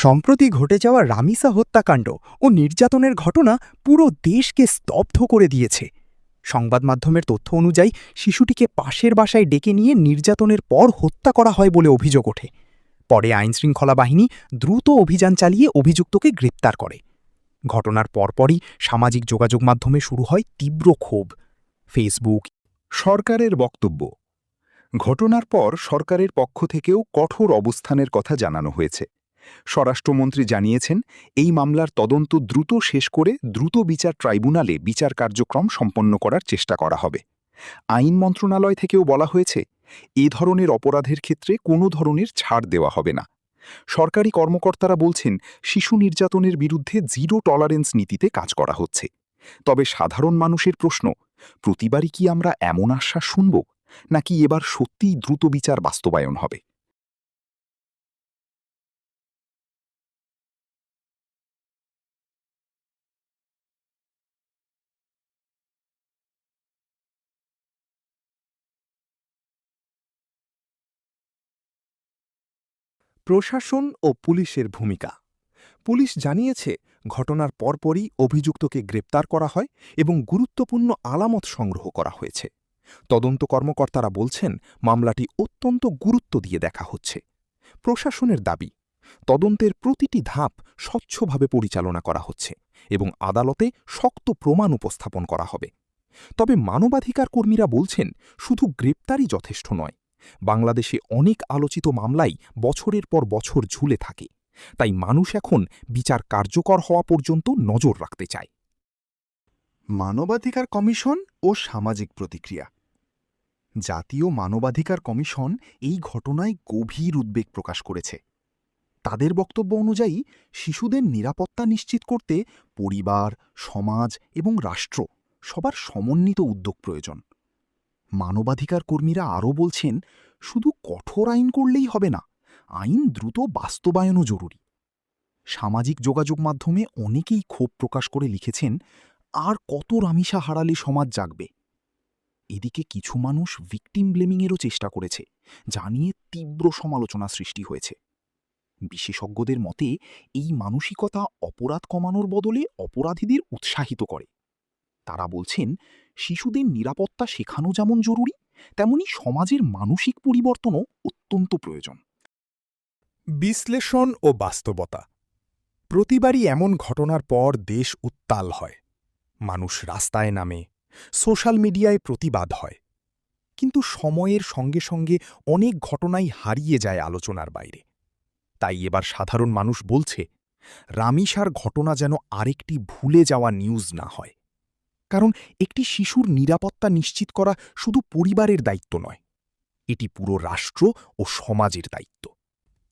সম্প্রতি ঘটে যাওয়া রামিসা হত্যাকাণ্ড ও নির্যাতনের ঘটনা পুরো দেশকে স্তব্ধ করে দিয়েছে। সংবাদ মাধ্যমের তথ্য অনুযায়ী শিশুটিকে পাশের বাসায় ডেকে নিয়ে নির্যাতনের পর হত্যা করা হয় বলে অভিযোগ ওঠে। পরে আইনশৃঙ্খলা বাহিনী দ্রুত অভিযান চালিয়ে অভিযুক্তকে গ্রেপ্তার করে। ঘটনার পরপরই সামাজিক যোগাযোগ মাধ্যমে শুরু হয় তীব্র ক্ষোভ। ফেসবুক, সরকারের বক্তব্য। ঘটনার পর সরকারের পক্ষ থেকেও কঠোর অবস্থানের কথা জানানো হয়েছে। স্বরাষ্ট্রমন্ত্রী জানিয়েছেন, এই মামলার তদন্ত দ্রুত শেষ করে দ্রুত বিচার ট্রাইব্যুনালে বিচার কার্যক্রম সম্পন্ন করার চেষ্টা করা হবে। আইন মন্ত্রণালয় থেকেও বলা হয়েছে, এ ধরনের অপরাধের ক্ষেত্রে কোনো ধরনের ছাড় দেওয়া হবে না। সরকারি কর্মকর্তারা বলছেন, শিশু নির্যাতনের বিরুদ্ধে জিরো টলারেন্স নীতিতে কাজ করা হচ্ছে। তবে সাধারণ মানুষের প্রশ্ন, প্রতিবারই কি আমরা এমন আশ্বাস শুনব, নাকি এবার সত্যিই দ্রুত বিচার বাস্তবায়ন হবে? প্রশাসন ও পুলিশের ভূমিকা। পুলিশ জানিয়েছে, ঘটনার পরপরই অভিযুক্তকে গ্রেপ্তার করা হয় এবং গুরুত্বপূর্ণ আলামত সংগ্রহ করা হয়েছে। তদন্ত কর্মকর্তারা বলছেন, মামলাটি অত্যন্ত গুরুত্ব দিয়ে দেখা হচ্ছে। প্রশাসনের দাবি, তদন্তের প্রতিটি ধাপ স্বচ্ছভাবে পরিচালনা করা হচ্ছে এবং আদালতে শক্ত প্রমাণ উপস্থাপন করা হবে। তবে মানবাধিকার কর্মীরা বলছেন, শুধু গ্রেপ্তারই যথেষ্ট নয়। বাংলাদেশে অনেক আলোচিত মামলাই বছরের পর বছর ঝুলে থাকে। তাই মানুষ এখন বিচার কার্যকর হওয়া পর্যন্ত নজর রাখতে চায়। মানবাধিকার কমিশন ও সামাজিক প্রতিক্রিয়া। জাতীয় মানবাধিকার কমিশন এই ঘটনায় গভীর উদ্বেগ প্রকাশ করেছে। তাদের বক্তব্য অনুযায়ী, শিশুদের নিরাপত্তা নিশ্চিত করতে পরিবার, সমাজ এবং রাষ্ট্র সবার সমন্বিত উদ্যোগ প্রয়োজন। মানবাধিকার কর্মীরা আরও বলছেন, শুধু কঠোর আইন করলেই হবে না, আইন দ্রুত বাস্তবায়নও জরুরি। সামাজিক যোগাযোগ মাধ্যমে অনেকেই ক্ষোভ প্রকাশ করে লিখেছেন, আর কত রামিসা হারালে সমাজ জাগবে। এদিকে কিছু মানুষ ভিকটিম ব্লেমিংয়েরও চেষ্টা করেছে, যা নিয়ে তীব্র সমালোচনা সৃষ্টি হয়েছে। বিশেষজ্ঞদের মতে, এই মানসিকতা অপরাধ কমানোর বদলে অপরাধীদের উৎসাহিত করে। তারা বলছেন, শিশুদের নিরাপত্তা শেখানো যেমন জরুরি, তেমনি সমাজের মানসিক পরিবর্তনও অত্যন্ত প্রয়োজন। বিশ্লেষণ ও বাস্তবতা। প্রতিবারই এমন ঘটনার পর দেশ উত্তাল হয়। মানুষ রাস্তায় নামে, সোশ্যাল মিডিয়ায় প্রতিবাদ হয়। কিন্তু সময়ের সঙ্গে সঙ্গে অনেক ঘটনাই হারিয়ে যায় আলোচনার বাইরে। তাই এবার সাধারণ মানুষ বলছে, রামিসার ঘটনা যেন আরেকটি ভুলে যাওয়া নিউজ না হয়। কারণ একটি শিশুর নিরাপত্তা নিশ্চিত করা শুধু পরিবারের দায়িত্ব নয়, এটি পুরো রাষ্ট্র ও সমাজের দায়িত্ব।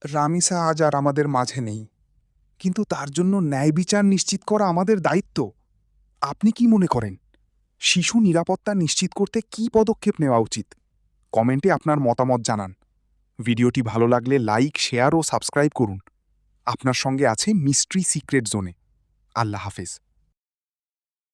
রামিসা আজ আর আমাদের মাঝে নেই, কিন্তু তার জন্য ন্যায় বিচার নিশ্চিত করা আমাদের দায়িত্ব। আপনি কি মনে করেন, শিশু নিরাপত্তা নিশ্চিত করতে কী পদক্ষেপ নেওয়া উচিত? কমেন্টে আপনার মতামত জানান। ভিডিওটি ভালো লাগলে লাইক, শেয়ার ও সাবস্ক্রাইব করুন। আপনার সঙ্গে আছে মিস্ট্রি সিক্রেট জোনে। আল্লাহ হাফেজ।